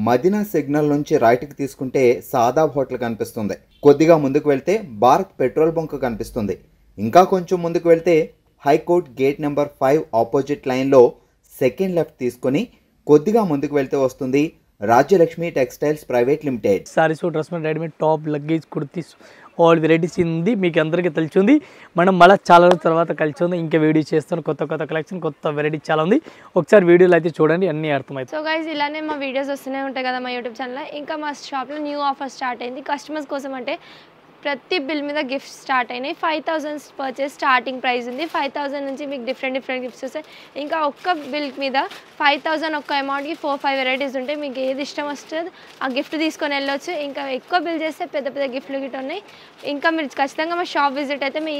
Madina signal నుంచి right కి తీసుకుంటే సాదాబ్ హోటల్ కనిపిస్తుంది. కొద్దిగా ముందుకు వెళ్తే భారత్ పెట్రోల్ బంక్ కనిపిస్తుంది. ఇంకా కొంచెం ముందుకు వెళ్తే హైకోర్ట్ గేట్ నెంబర్ 5 ఆపోజిట్ లైన్లో సెకండ్ లెఫ్ట్ తీసుకొని కొద్దిగా ముందుకు వెళ్తే వస్తుంది Rajyalakshmi textiles private limited. Saris, dress material, readymade top, luggage, kurtis all varieties ఉంది. మీకు అందరికీ తెలిసింది. మనం మళ్ళీ చాలా రోజుల తర్వాత కలిసి ఉంది. ఇంకా వీడియో చేస్తాను. కొత్త కొత్త కలెక్షన్, కొత్త వెరైటీ చాలా ఉంది. ఒకసారి వీడియోలో అయితే చూడండి, అన్నీ అర్థమవుతాయి. సో గైస్, ఇలానే మా వీడియోస్ వస్తూనే ఉంటాయి కదా మా యూట్యూబ్ ఛానల్లో. ఇంకా మా షాప్లో న్యూ ఆఫర్ స్టార్ట్ అయింది కస్టమర్స్ కోసం. అంటే ప్రతి బిల్ మీద గిఫ్ట్స్ స్టార్ట్ అయినాయి. 5000 పర్చేస్ స్టార్టింగ్ ప్రైస్ ఉంది. 5000 నుంచి మీకు డిఫరెంట్ గిఫ్ట్స్ వస్తాయి. ఇంకా ఒక్క బిల్ మీద 5000 ఒక్క అమౌంట్కి 4-5 వెరైటీస్ ఉంటాయి. మీకు ఏది ఇష్టం వస్తుంది ఆ గిఫ్ట్ తీసుకొని వెళ్ళొచ్చు. ఇంకా ఎక్కువ బిల్ చేస్తే పెద్ద పెద్ద గిఫ్ట్లు గిట్ ఉన్నాయి. ఇంకా మీరు ఖచ్చితంగా మా షాప్ విజిట్ అయితే మీ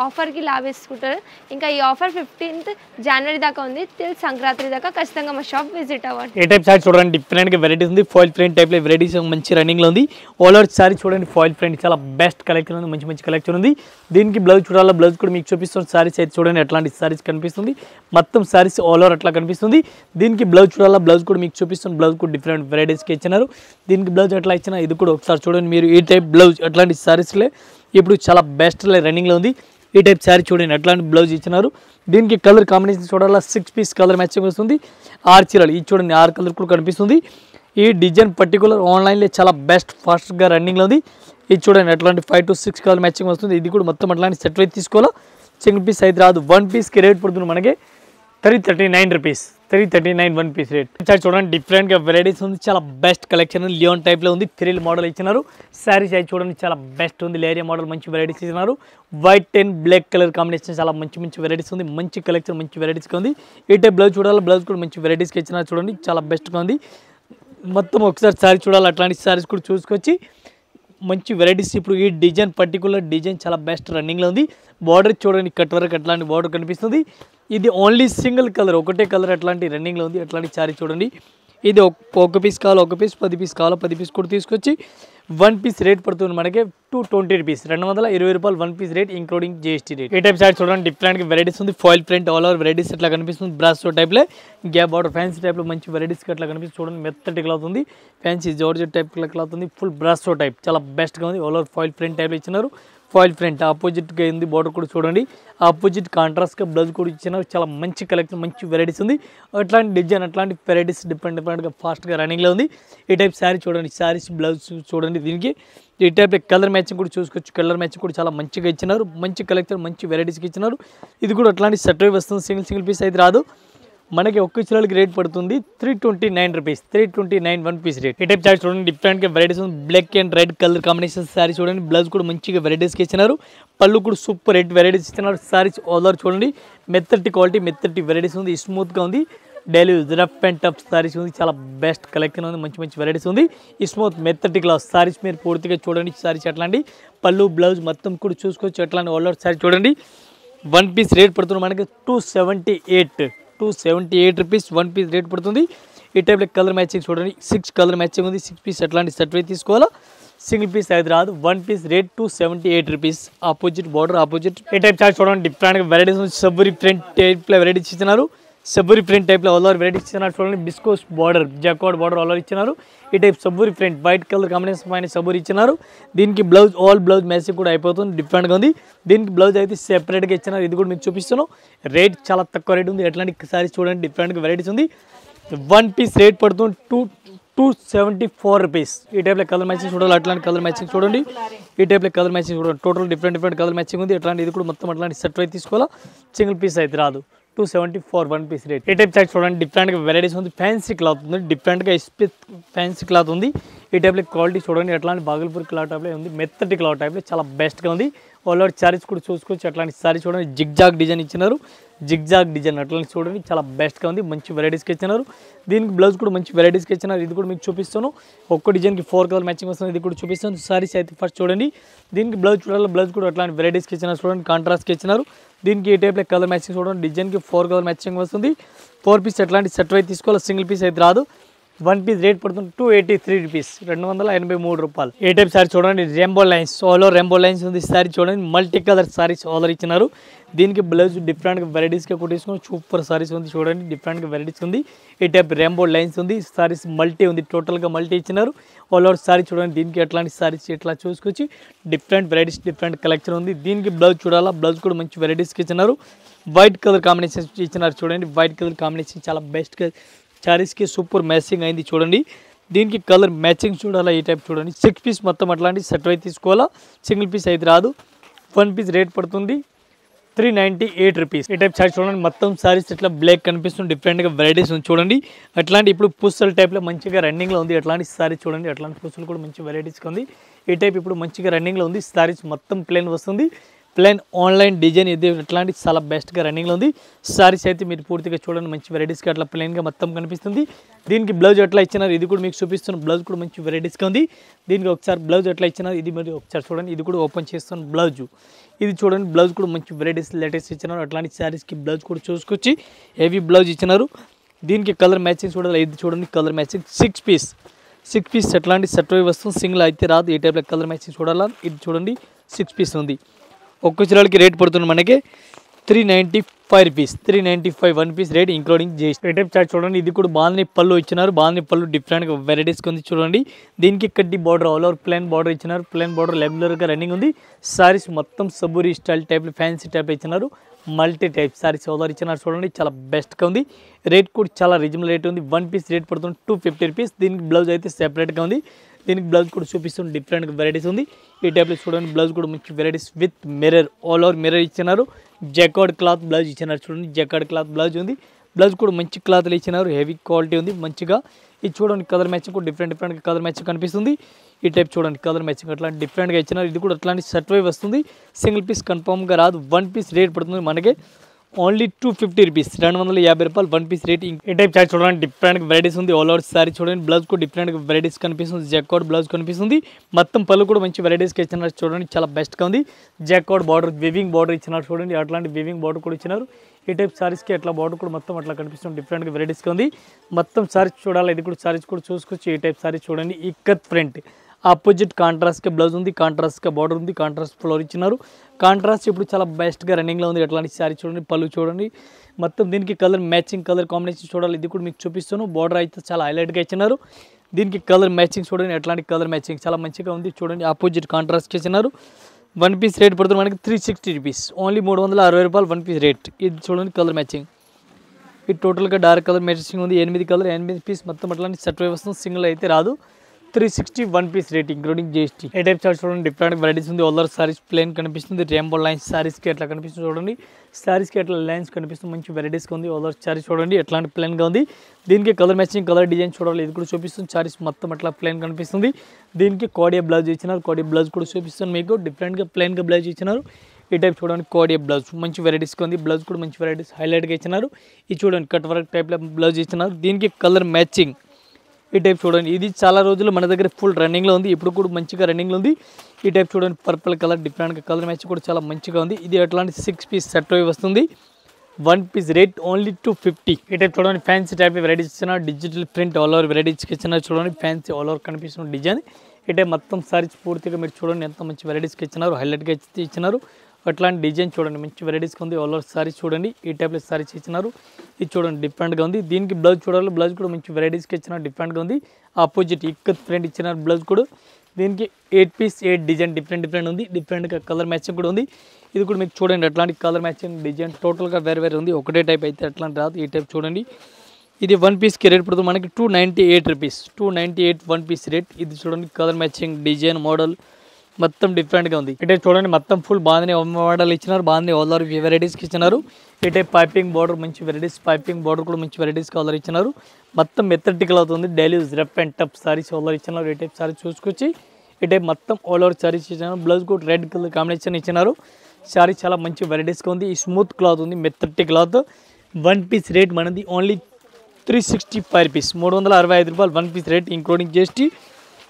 ఆఫర్కి లాభిస్తుంటారు. ఇంకా ఈ ఆఫర్ 15th జనవరి దాకా ఉంది. టిల్ సంక్రాంతి దాకా ఖచ్చితంగా మా షాప్ విజిట్ అవ్వండి. ఏ టైప్ సారీ చూడండి, డిఫరెంట్గా వెరైటీస్ ఉంది. ఫాయిల్ ప్రింట్ టైప్లో వెరైటీస్ మంచి రన్నింగ్లో ఉంది. ఆల్ ఓవర్ సారీ చూడండి, ఫాయిల్ ప్రింట్ చాలా బెస్ట్ కలెక్షన్ ఉంది. మంచి కలెక్షన్ ఉంది. దీనికి బ్లౌజ్ చూడాలా, బ్లౌజ్ కూడా మీకు చూపిస్తుంది. సారీస్ అయితే చూడండి ఎట్లాంటి సారీస్ కనిపిస్తుంది. మొత్తం సారీస్ ఆల్ ఓవర్ అట్లా కనిపిస్తుంది. దీనికి బ్లౌజ్ చూడాలా, బ్లౌజ్ కూడా మీకు చూపిస్తుంది. బ్లౌజ్ కూడా డిఫరెంట్ వెరైటీస్కి ఇచ్చినారు. దీనికి బ్లౌజ్ ఎట్లా ఇచ్చినా ఇది కూడా ఒకసారి చూడండి మీరు. ఈ టైప్ బ్లౌజ్ అట్లాంటి సారీస్లే ఇప్పుడు చాలా బెస్ట్ రన్నింగ్లో ఉంది. ఈ టైప్ సారీ చూడండి అట్లాంటి బ్లౌజ్ ఇచ్చినారు. దీనికి కలర్ కాంబినేషన్ చూడాలా, 6 పీస్ కలర్ మ్యాచింగ్ వస్తుంది. 6 చీరలు ఇది చూడండి, 6 కలర్ కూడా కనిపిస్తుంది. ఈ డిజైన్ పర్టికులర్ ఆన్లైన్లో చాలా బెస్ట్ ఫాస్ట్గా రన్నింగ్లో ఉంది. ఇది చూడండి అట్లాంటి 5 to 6 కలర్ మ్యాచింగ్ వస్తుంది. ఇది కూడా మొత్తం అట్లాంటి సెట్ అయితే తీసుకోవాలా. సింగిల్ పీస్ అయితే రాదు. 1 పీస్కి రేట్ పడుతుంది మనకి 339 రూపీస్. 339 1 piece rate. చూడండి డిఫరెంట్గా వెరైటీస్ ఉంది. చాలా బెస్ట్ కలెక్షన్ లియోన్ టైప్లో ఉంది. ఫ్రిల్ మోడల్ ఇచ్చినారు. శారీస్ అయితే చూడండి చాలా బెస్ట్ ఉంది. లేరియా మోడల్ మంచి వెరైటీస్ ఇచ్చినారు. White and black colour combination చాలా మంచి వెరైటీస్ ఉంది. మంచి కలెక్షన్ మంచి వెరైటీస్గా ఉంది. ఈ టైప్ బ్లౌజ్ చూడాలి, బ్లౌజ్ కూడా మంచి వెరైటీస్కి ఇచ్చినారు. చూడండి చాలా బెస్ట్గా ఉంది. మొత్తం ఒకసారి సారీ చూడాలి, అట్లాంటి సారీస్ కూడా చూసుకొచ్చి మంచి వెరైటీస్. ఇప్పుడు ఈ డిజైన్ పర్టికులర్ డిజైన్ చాలా బెస్ట్ రన్నింగ్లో ఉంది. బార్డర్ చూడండి కట్ వరకు అట్లాంటి బార్డర్ కనిపిస్తుంది. ఇది ఓన్లీ సింగిల్ కలర్, ఒకటే కలర్ అట్లాంటి రన్నింగ్లో ఉంది. అట్లాంటి సారీ చూడండి. ఇది ఒక పీస్ కావాలి, ఒక పీస్ 10 పీస్ కావాలి, 10 పీస్ కూడా తీసుకొచ్చి 1 పీస్ రేట్ పడుతుంది మనకి 220 రూపీస్. 220 రూపాయలు 1 piece rate including GST rate. ఈ టైప్ సారీ చూడండి డిఫరెంట్గా వెరైటీస్ ఉంది. Foil print all over varieties ఎట్లా కనిపిస్తుంది. బ్రాసో టైప్లో గ్యాప్ బార్డర్ ఫ్యాన్సీ టైప్లో మంచి వెరైటీస్కి అట్లా కనిపిస్తుంది. చూడండి మెత్తటి క్లాత్ ఉంది. ఫ్యాన్సీ జార్జెట్ టైప్ క్లాత్ ఉంది. ఫుల్ బ్రాసో టైప్ చాలా బెస్ట్గా ఉంది. ఆల్ ఓవర్ ఫాయిల్ ప్రింట్ టైప్లో ఇచ్చినారు. ఫాయిల్ ప్రింట్ ఆపోజిట్గా ఉంది. బార్డర్ కూడా చూడండి ఆపోజిట్ కాంట్రాస్ట్గా బ్లౌజ్ కూడా ఇచ్చినారు. చాలా మంచి కలెక్షన్ మంచి వెరైటీస్ ఉంది. అట్లాంటి డిజైన్ అట్లాంటి వెరైటీస్ డిఫరెంట్గా ఫాస్ట్గా రన్నింగ్లో ఉంది. ఈ టైప్ శారీ చూడండి, శారీస్ బ్లౌజ్ చూడండి. దీనికి ఈ టైప్ కలర్ మ్యాచింగ్ కూడా చూసుకోవచ్చు. కలర్ మ్యాచింగ్ కూడా చాలా మంచిగా ఇచ్చినారు. మంచి కలెక్షన్ మంచి వెరైటీస్కి ఇచ్చినారు. ఇది కూడా అట్లాంటి సెట్ వస్తుంది. సింగిల్ పీస్ అయితే రాదు. మనకి ఒక్క చీరలకి రేట్ పడుతుంది 329 రూపీస్. 329 1 piece rate. ఈ టైప్ సారీ చూడండి డిఫరెంట్గా వెరైటీస్ ఉంది. Black and red colour combination sari చూడండి. బ్లౌజ్ కూడా మంచిగా వెరైటీస్కి ఇచ్చినారు. పళ్ళు కూడా సూపర్ రెడ్ వెరైటీస్ ఇచ్చినారు. సారీస్ ఆల్ ఓవర్ చూడండి మెత్తటి క్వాలిటీ మెత్తటి వెరైటీస్ ఉంది. స్మూత్గా ఉంది. Daily rough and tough saris ఉంది. చాలా బెస్ట్ కలెక్షన్ ఉంది. మంచి వెరైటీస్ ఉంది. ఈ స్మూత్ మెత్తటి క్లాత్ సారీస్ మీరు పూర్తిగా చూడండి. సారీస్ అట్లాంటి పళ్ళు బ్లౌజ్ మొత్తం కూడా చూసుకోవచ్చు. అట్లాంటి ఆల్ ఓవర్ సారీ చూడండి 1 పీస్ రేట్ పడుతుంది మనకి 278 రూపీస్ 1 పీస్ రేట్ పడుతుంది. ఈ టైప్లో కలర్ మ్యాచింగ్ చూడండి 6 కలర్ మ్యాచింగ్ ఉంది. 6 పీస్ అట్లాంటి సెట్ అయితే తీసుకోవాలా. సింగిల్ పీస్ అయితే రాదు. 1 piece rate 278 rupees. Opposite border opposite. ఈ టైప్ చార్ట్ చూడండి డిఫరెంట్గా వెరైటీస్ ఉంది. సబ్బురి ప్రింట్ టైప్లో వెరైటీస్ ఇచ్చినారు. సబ్బురి ప్రింట్ టైప్లో ఆల్ ఓవర్ వెరైటీస్ ఇచ్చినారు. చూడండి viscose border jacquard border all over ఇచ్చినారు. ఈ టైప్ సబ్బురి ప్రింట్ వైట్ కలర్ కాంబినేషన్ పైన సబ్బురి ఇచ్చినారు. దీనికి బ్లౌజ్ ఆల్ బ్లౌజ్ మ్యాచింగ్ కూడా అయిపోతుంది. డిఫరెంట్గా ఉంది. దీనికి బ్లౌజ్ అయితే సెపరేట్గా ఇచ్చినారు. ఇది కూడా మీకు చూపిస్తున్నాను. రేట్ చాలా తక్కువ రేట్ ఉంది. ఎట్లాంటి సారీస్ చూడండి డిఫరెంట్గా వెరైటీస్ ఉంది. 1 పీస్ రేట్ పడుతుంది 274 రూపీస్. ఈ టైప్లో కలర్ మ్యాచింగ్ చూడాలి. అట్లాంటి కలర్ మ్యాచింగ్ చూడండి. ఈ టైప్లో కలర్ మ్యాచింగ్ చూడండి. టోటల్ డిఫరెంట్ కలర్ మ్యాచింగ్ ఉంది. అట్లాంటి ఇది కూడా మొత్తం అట్లాంటి సెట్ అయితే తీసుకోవాలా. సింగిల్ పీస్ అయితే రాదు. 274 1 పీస్ రేట్. ఈ టైప్ సారీ చూడండి డిఫరెంట్గా వెరైటీస్ ఉంది. ఫ్యాన్సీ క్లాత్ ఉంది. డిఫరెంట్గా ఫ్యాన్సీ క్లాత్ ఉంది. ఈ టైప్లో క్వాలిటీ చూడండి. అట్లాంటి బాగల్పూర్ క్లాత్ టైప్లో ఉంది. మెత్తటి క్లాత్ టైప్లో చాలా బెస్ట్గా ఉంది. ఆల్ ఓవర్ సారీస్ కూడా చూసుకోవచ్చు. అట్లాంటి సారీ చూడండి జిగ్జాగ్ డిజైన్ ఇచ్చినారు. జిగ్జాగ్ డిజైన్ అట్లాంటి చూడండి చాలా బెస్ట్గా ఉంది. మంచి వెరైటీస్కి ఇచ్చినారు. దీనికి బ్లౌజ్ కూడా మంచి వెరైటీస్కి ఇచ్చినారు. ఇది కూడా మీకు చూపిస్తాను. ఒక్క డిజైన్కి 4 కలర్ మ్యాచింగ్ వస్తుంది. ఇది కూడా చూపిస్తాను. సారీస్ అయితే ఫస్ట్ చూడండి. దీనికి బ్లౌజ్ చూడాలి. బ్లౌజ్ కూడా అట్లాంటి వెరైటీస్కి ఇచ్చినారు. చూడండి కాంట్రాస్ట్కి ఇచ్చినారు. దీనికి ఈ టైప్లో కలర్ మ్యాచింగ్ చూడండి. డిజైన్కి 4 కలర్ మ్యాచింగ్ వస్తుంది. 4 పీస్ ఎట్లాంటి సెట్ అయితే తీసుకోవాలి. సింగిల్ పీస్ అయితే రాదు. వన్ పీస్ రేట్ పడుతుంది 283 రూపీస్, 283 రూపాయలు. ఏ టైప్ సారీ చూడండి, rainbow lines, all over rainbow lines ఉంది సారీ చూడండి. మల్టీ కలర్ సారీస్ ఆల్ ఇచ్చినారు. దీనికి బ్లౌజ్ డిఫరెంట్గా వెరైటీస్గా కుట్టించుకుని సూపర్ సారీస్ ఉంది చూడండి. డిఫరెంట్గా వెరైటీస్ ఉంది. ఈ టైప్ రెయిన్బో లైన్స్ ఉంది. సారీస్ మల్టీ ఉంది, టోటల్గా మల్టీ ఇచ్చినారు. ఆల్ ఓవర్ సారీ చూడండి. దీనికి ఎట్లాంటి సారీస్ ఇట్లా చూసుకొచ్చి డిఫరెంట్ వెరైటీస్, డిఫరెంట్ కలెక్షన్ ఉంది. దీనికి బ్లౌజ్ చూడాలా, బ్లౌజ్ కూడా మంచి వెరైటీస్కి ఇచ్చినారు. వైట్ కలర్ కాంబినేషన్ ఇచ్చినారు చూడండి. వైట్ కలర్ కాంబినేషన్ చాలా బెస్ట్గా సారీస్కి సూపర్ మ్యాచింగ్ అయింది చూడండి. దీనికి కలర్ మ్యాచింగ్ చూడాలా. ఈ టైప్ చూడండి. 6 పీస్ మొత్తం అట్లాంటి సెట్ అయితే తీసుకోవాలా, సింగిల్ పీస్ అయితే రాదు. 1 పీస్ రేట్ పడుతుంది 398 రూపీస్. ఈ టైప్ సారీ చూడండి. మొత్తం సారీస్ ఇట్లా బ్లాక్ కనిపిస్తుంది. డిఫరెంట్గా వెరైటీస్ ఉంది చూడండి. అట్లాంటి ఇప్పుడు పుస్తల టైప్లో మంచిగా రన్నింగ్లో ఉంది. అట్లాంటి సారీ చూడండి. అట్లాంటి పుస్తలు కూడా మంచి వెరైటీస్గా ఉంది. ఈ టైప్ ఇప్పుడు మంచిగా రన్నింగ్లో ఉంది. సారీస్ మొత్తం ప్లేన్ వస్తుంది. ప్లేన్ ఆన్లైన్ డిజైన్ ఇది అట్లాంటి చాలా బెస్ట్గా రన్నింగ్లో ఉంది. సారీస్ అయితే మీరు పూర్తిగా చూడండి. మంచి వెరైటీస్గా అట్లా ప్లేన్గా మొత్తం కనిపిస్తుంది. దీనికి బ్లౌజ్ ఎట్లా ఇచ్చినారు ఇది కూడా మీకు చూపిస్తున్న. బ్లౌజ్ కూడా మంచి వెరైటీస్గా ఉంది. దీనికి ఒకసారి బ్లౌజ్ ఎట్లా ఇచ్చినారు ఇది మీరు ఒకసారి చూడండి. ఇది కూడా ఓపెన్ చేస్తున్న బ్లౌజ్. ఇది చూడండి. బ్లౌజ్ కూడా మంచి వెరైటీస్ లేటెస్ట్ ఇచ్చినారు. అట్లాంటి సారీస్కి బ్లౌజ్ కూడా చూసుకొచ్చి హెవీ బ్లౌజ్ ఇచ్చినారు. దీనికి కలర్ మ్యాచింగ్ చూడాలి. ఇది చూడండి కలర్ మ్యాచింగ్ 6 పీస్ ఎట్లాంటి సెట్ వస్తుంది. సింగిల్ అయితే రాదు. ఈ టైప్లో కలర్ మ్యాచింగ్ చూడాలా. ఇది చూడండి 6 పీస్ ఉంది. ఒక్క చీరలకి రేట్ పడుతుంది మనకి 395 rupees, 395 1 piece rate including GST. Type chart చూడండి. ఇది కూడా బాల్ని పళ్ళు ఇచ్చినారు. బాల్ని పళ్ళు డిఫరెంట్గా వెరైటీస్గా ఉంది చూడండి. దీనికి కడ్డీ border, all over plane border ఇచ్చినారు. ప్లేన్ బార్డర్ రెగ్యులర్గా రన్నింగ్ ఉంది. సారీస్ మొత్తం సబూరి స్టైల్ టైప్లో ఫ్యాన్సీ టైప్ ఇచ్చినారు. Multi type saris all over ఇచ్చినారు చూడండి. చాలా బెస్ట్గా ఉంది. రేట్ కూడా చాలా రీజనబుల్ రేట్ ఉంది. 1 పీస్ రేట్ పడుతుంది 250 రూపీస్. దీనికి బ్లౌజ్ అయితే సెపరేట్గా ఉంది. దీనికి బ్లౌజ్ కూడా చూపిస్తుంది. డిఫరెంట్గా వెరైటీస్ ఉంది. ఈ టైప్లో చూడండి. బ్లౌజ్ కూడా మంచి varieties with mirror, all over mirror ఇచ్చినారు. జకార్డ్ క్లాత్ బ్లౌజ్ ఇచ్చినారు చూడండి. జకార్డ్ క్లాత్ బ్లౌజ్ ఉంది. బ్లౌజ్ కూడా మంచి క్లాత్లు ఇచ్చినారు. హెవీ క్వాలిటీ ఉంది మంచిగా. ఇది చూడండి కలర్ మ్యాచింగ్ కూడా డిఫరెంట్గా కలర్ మ్యాచింగ్ కనిపిస్తుంది. ఈ టైప్ చూడండి కలర్ మ్యాచింగ్ అట్లాంటి డిఫరెంట్గా ఇచ్చినారు. ఇది కూడా అట్లాంటి సెట్ వై వస్తుంది. సింగిల్ పీస్ కన్ఫామ్గా రాదు. 1 పీస్ రేట్ పడుతుంది మనకి ఓన్లీ 250 రూపీస్, 250 రూపాయలు 1 పీస్ రేట్. ఈ టైప్ చార్ట్ చూడండి. డిఫరెంట్ వెరైటీస్ ఉంది. ఆల్ ఓవర్ సారీ చూడండి. బ్లౌజ్ కూడా డిఫరెంట్ వెరైటీస్ కనిపిస్తుంది. జకార్డ్ బ్లౌజ్ కనిపిస్తుంది. మొత్తం పళ్ళు కూడా మంచి వెరైటీస్కి ఇచ్చినారు చూడండి. చాలా బెస్ట్గా ఉంది. జకార్డ్ బార్డర్, వివింగ్ బార్డర్ ఇచ్చినారు చూడండి. అట్లాంటి వివింగ్ బార్డర్ కూడా ఇచ్చినారు. ఈ టైప్ సారీస్కి అట్లా బార్డర్ కూడా మొత్తం అట్లా కనిపిస్తుంది. డిఫరెంట్గా వెరైటీస్గా ఉంది. మొత్తం సారీస్ చూడాలి. ఇది కూడా సారీస్ కూడా చూసుకొచ్చి ఈ టైప్ సారీస్ చూడండి. ఇక్కత్ ఫ్రంట్ ఆపోజిట్ కాంట్రాస్ట్గా బ్లౌజ్ ఉంది. కాంట్రాస్ట్గా బార్డర్ ఉంది. కాంట్రాస్ట్ ఫ్లోర్ ఇచ్చినారు. కాంట్రాస్ట్ ఇప్పుడు చాలా బెస్ట్గా రన్నింగ్లో ఉంది. అట్లాంటి సారీ చూడండి. పళ్ళు చూడండి. మొత్తం దీనికి కలర్ మ్యాచింగ్, కలర్ కాంబినేషన్ చూడాలి. ఇది కూడా మీకు చూపిస్తాను. బార్డర్ అయితే చాలా హైలైట్గా ఇచ్చినారు. దీనికి కలర్ మ్యాచింగ్ చూడండి. ఎట్లాంటి కలర్ మ్యాచింగ్ చాలా మంచిగా ఉంది చూడండి. ఆపోజిట్ కాంట్రాస్ట్ ఇచ్చినారు. 1 పీస్ రేట్ పడుతుంది మనకి 360 రూపీస్, ఓన్లీ 360 రూపాయలు 1 పీస్ రేట్. ఇది చూడండి కలర్ మ్యాచింగ్. ఇది టోటల్గా డార్క్ కలర్ మ్యాచింగ్ ఉంది. 8 పీస్ మొత్తం అట్లాంటి సెట్ వై వస్తుంది. సింగిల్ అయితే రాదు. 360 1 పీస్ రేట్ ఇంక్లూడింగ్ జిఎస్టీ. ఏ టైప్ చార్ట్ చూడండి. డిఫరెంట్ వెరైటీస్ ఉంది. ఆల్ ఓవర్ సారీస్ ప్లేన్ కనిపిస్తుంది. రెయిన్బో లైన్స్ సారీస్కి ఎట్లా కనిపిస్తుంది చూడండి. సారీస్కి ఎట్లా లైన్స్ కనిపిస్తుంది. మంచి వెరైటీస్గా ఉంది. ఆల్ ఓవర్ సారీస్ చూడండి. ఎట్లాంటి ప్లేన్గా ఉంది. దీనికి కలర్ మ్యాచింగ్, కలర్ డిజైన్ చూడాలి. ఇది కూడా చూపిస్తుంది. సారీస్ మొత్తం అట్లా ప్లేన్ కనిపిస్తుంది. దీనికి కోడియా బ్లౌజ్ ఇచ్చినారు. కోడియా బ్లౌజ్ కూడా చూపిస్తుంది మీకు. డిఫరెంట్గా ప్లేన్గా బ్లౌజ్ ఇచ్చినారు. ఈ టైప్ చూడండి. కోడియా బ్లౌజ్ మంచి వెరైటీస్గా ఉంది. బ్లౌజ్ కూడా మంచి వెరైటీస్ హైలైట్గా ఇచ్చినారు. ఇది చూడండి కట్ వర్క్ టైప్లో బ్లౌజ్ ఇచ్చినారు. దీనికి కలర్ మ్యాచింగ్. ఈ టైప్ చూడండి. ఇది చాలా రోజులు మన దగ్గర ఫుల్ రన్నింగ్లో ఉంది. ఇప్పుడు కూడా మంచిగా రన్నింగ్లో ఉంది. ఈ టైప్ చూడండి. పర్పుల్ కలర్ డిఫరెంట్గా కలర్ మ్యాచ్ కూడా చాలా మంచిగా ఉంది. ఇది అట్లాంటి 6 పీస్ సెట్ అయి వస్తుంది. 1 పీస్ రేట్ ఓన్లీ 250. ఈ టైప్ చూడండి. ఫ్యాన్సీ టైప్ వెరైటీస్ ఇచ్చిన. డిజిటల్ ప్రింట్ ఆల్ ఓవర్ వెరైటీస్కి ఇచ్చిన చూడండి. ఫ్యాన్సీ ఆల్ ఓవర్ కనిపిస్తున్న డిజైన్. ఈ టైప్ మొత్తం సారీస్ పూర్తిగా మీరు చూడండి ఎంత మంచి వెరైటీస్కి ఇచ్చినారు. హైలైట్గా ఇచ్చినారు. అట్లాంటి డిజైన్ చూడండి. మంచి వెరైటీస్గా ఉంది. ఆల్ ఓవర్ సారీస్ చూడండి. ఈ టైప్లో సారీస్ ఇచ్చినారు. ఇది చూడండి డిఫరెంట్గా ఉంది. దీనికి బ్లౌజ్ చూడాలి. బ్లౌజ్ కూడా మంచి వెరైటీస్కి ఇచ్చినారు. డిఫరెంట్గా ఉంది. ఆపోజిట్ ఇక్కత్ ఫ్రంట్ ఇచ్చినారు. బ్లౌజ్ కూడా దీనికి 8 పీస్ 8 డిజైన్ డిఫరెంట్ ఉంది. డిఫరెంట్గా కలర్ మ్యాచింగ్ కూడా ఉంది. ఇది కూడా మీకు చూడండి. అట్లాంటి కలర్ మ్యాచింగ్ డిజైన్ టోటల్గా వేరే ఉంది. ఒకటే టైప్ అయితే అట్లాంటి రాదు. ఈ టైప్ చూడండి. ఇది 1 పీస్కి రేట్ పడుతుంది మనకి 298 రూపీస్, 298 1 పీస్ రేట్. ఇది చూడండి కలర్ మ్యాచింగ్ డిజైన్ మోడల్ మొత్తం డిఫరెంట్గా ఉంది. ఇటే చూడండి మొత్తం ఫుల్ బాగానే మోడల్ ఇచ్చినారు. బాగానే ఆల్ ఓవర్ వెరైటీస్కి ఇచ్చినారు. ఇటే పైపింగ్ బార్డర్ మంచి వెరైటీస్, పైపింగ్ బార్డర్ కూడా మంచి వెరైటీస్ కలర్ ఇచ్చినారు. మొత్తం మెథడికల్ అవుతుంది. Daily use rough and tough saris all ఇచ్చినారు. ఈ టైప్ సారీస్ చూసుకొచ్చి ఈ టైప్ మొత్తం ఆల్ ఓవర్ సారీస్ ఇచ్చినారు. బ్లౌజ్ కూడా రెడ్ కలర్ కాంబినేషన్ ఇచ్చినారు. సారీ చాలా మంచి వెరైటీస్గా ఉంది. ఈ స్మూత్ క్లాత్ ఉంది. మెథడి క్లాత్. 1 పీస్ రేట్ మనది ఓన్లీ 365 రూపీస్, 365 రూపాయలు 1 పీస్ రేట్ ఇంక్లూడింగ్ జిఎస్టీ.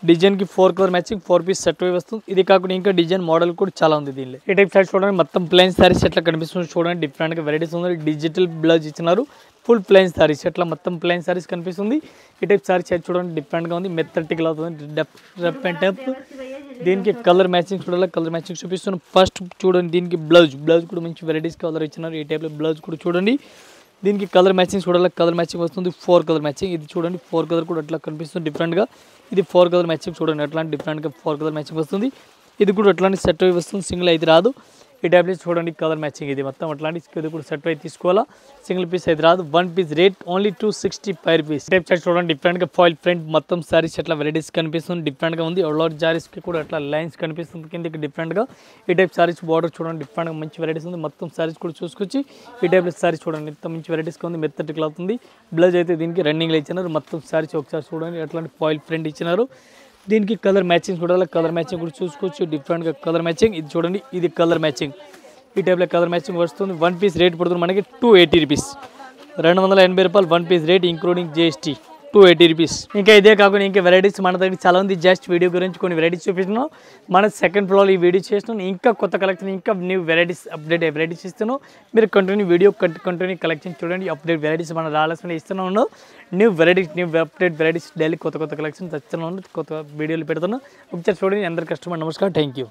డిజైన్కి 4 కలర్ మ్యాచింగ్ 4 పీస్ సెట్ వస్తుంది. ఇది కాకుండా ఇంకా డిజైన్ మోడల్ కూడా చాలా ఉంది దీనిలో. ఈ టైప్ సారీస్ చూడండి. మొత్తం ప్లెయిన్ సారీస్ ఎట్లా కనిపిస్తుంది చూడండి. డిఫరెంట్గా వెరైటీస్ ఉంది. డిజిటల్ బ్లౌజ్ ఇచ్చినారు. ఫుల్ ప్లెయిన్ సారీస్ ఇట్లా మొత్తం ప్లెయిన్ సారీస్ కనిపిస్తుంది. ఈ టైప్ సారీస్ అయితే చూడండి డిఫరెంట్గా ఉంది, మెత్తటిగా అవుతుంది, రఫ్ అండ్ టఫ్. దీనికి కలర్ మ్యాచింగ్ చూడాలి, కలర్ మ్యాచింగ్ చూపిస్తున్నాను. ఫస్ట్ చూడండి దీనికి బ్లౌజ్ కూడా మంచి వెరైటీస్ కలర్ ఇచ్చినారు. ఈ టైప్లో బ్లౌజ్ కూడా చూడండి. దీనికి కలర్ మ్యాచింగ్ చూడాలి, కలర్ మ్యాచింగ్ వస్తుంది 4 కలర్ మ్యాచింగ్. ఇది చూడండి 4 కలర్ కూడా అట్లా కనిపిస్తుంది డిఫరెంట్గా. ఇది 4 కలర్ మ్యాచింగ్ చూడండి అట్లాంటి డిఫరెంట్గా 4 కలర్ మ్యాచింగ్ వస్తుంది. ఇది కూడా అట్లాంటి సెట్ అయి వస్తుంది, సింగిల్ అయితే రాదు. ఈ ట్యాబ్లెట్స్ చూడండి కలర్ మ్యాచింగ్, ఇది మొత్తం అట్లాంటి ఇది కూడా సెట్ అయితే తీసుకోవాలా, సింగిల్ పీస్ అయితే రాదు. 1 piece rate only 265 rupees. Type chart చూడండి డిఫరెంట్గా ఫాయిల్ ప్రింట్ మొత్తం సారీస్ అట్లా వెరైటీస్ కనిపిస్తుంది, డిఫరెంట్గా ఉంది. ఆల్ సారీస్కి కూడా అట్లా లైన్స్ కనిపిస్తుంది కిందకి డిఫరెంట్గా. ఈ టైప్ సారీస్ బార్డర్ చూడండి డిఫరెంట్గా మంచి వెరైటీస్ ఉంది. మొత్తం సారీస్ కూడా చూసుకొచ్చి ఈ టైప్ సారీస్ చూడండి ఎంత మంచి వెరైటీస్గా ఉంది, మెత్తటి క్లాత్ ఉంది. బ్లౌజ్ అయితే దీనికి రన్నింగ్లో ఇచ్చినారు. మొత్తం సారీస్ ఒకసారి చూడండి అట్లాంటి ఫాయిల్ ప్రింట్ ఇచ్చినారు. దీనికి కలర్ మ్యాచింగ్ చూడాలి, కలర్ మ్యాచింగ్ కూడా చూసుకోవచ్చు డిఫరెంట్గా కలర్ మ్యాచింగ్. ఇది చూడండి ఇది కలర్ మ్యాచింగ్, ఈ టైప్లో కలర్ మ్యాచింగ్ వస్తుంది. 1 పీస్ రేట్ పడుతుంది మనకి 280 రూపీస్, 280 రూపాయలు 1 piece rate including GST 280 rupees. ఇంకా ఇదే కాకుండా ఇంకా వెరైటీస్ మన దగ్గర చాలా ఉంది. జస్ట్ వీడియో గురించి కొన్ని వెరైటీస్ చూపిస్తున్నాం. మన సెకండ్ ఫ్లోర్లో ఈ వీడియో చేస్తున్నాం. ఇంకా కొత్త కలెక్షన్, ఇంకా న్యూ వెరైటీస్ అప్డేట్ వెరైటీస్ ఇస్తున్నాం. మీరు కంటిన్యూ కలెక్షన్ చూడండి. అప్డేట్ వెరైటీస్ మనం రావాల్సిన ఇస్తున్నాం. New varieties, new update varieties daily కొత్త కలెక్షన్ తెస్తున్నాం, కొత్త వీడియోలు పెడుతున్నాం. ఒకసారి చూడండి. అందరు కస్టమర్ నమస్కారం, థ్యాంక్ యూ.